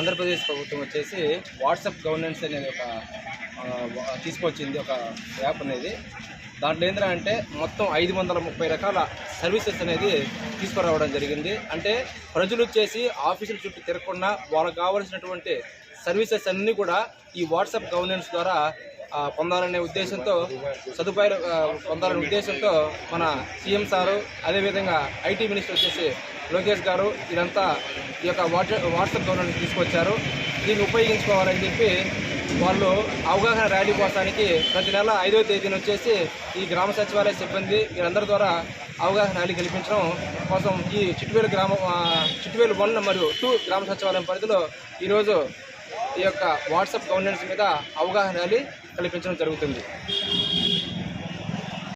ఆంధ్రప్రదేశ్ ప్రభుత్వం వచ్చేసి WhatsApp governance అనేది ఒక తీసుకొచ్చింది, ఒక యాప్ అనేది. దాంట్లో ఏంటంటే మొత్తం 530 రకాల సర్వీసెస్ అనేది తీసుకురావడం జరిగింది. అంటే ప్రజలు వచ్చేసి ఆఫీసుల చుట్టూ తిరగకుండా వాళ్ళకు కావాల్సినటువంటి సర్వీసెస్ అన్నీ కూడా ఈ వాట్సాప్ గవర్నెన్స్ ద్వారా పొందాలనే ఉద్దేశంతో, సదుపాయాలు పొందాలనే ఉద్దేశంతో మన సీఎం సారు, అదేవిధంగా ఐటీ మినిస్టర్ వచ్చేసి లోకేష్ గారు ఇదంతా ఈ యొక్క వాట్సాప్ గవర్నెన్స్ తీసుకొచ్చారు. దీన్ని ఉపయోగించుకోవాలని చెప్పి వాళ్ళు అవగాహన ర్యాలీ కోసానికి ప్రతి నెల 5వ తేదీన వచ్చేసి ఈ గ్రామ సచివాలయ సిబ్బంది వీరందరి ద్వారా అవగాహన ర్యాలీ కల్పించడం కోసం ఈ చిట్టువేలు 1 మరియు 2 గ్రామ సచివాలయం పరిధిలో ఈరోజు ఈ యొక్క వాట్సాప్ గవర్నెన్స్ మీద అవగాహన ర్యాలీ కల్పించడం జరుగుతుంది.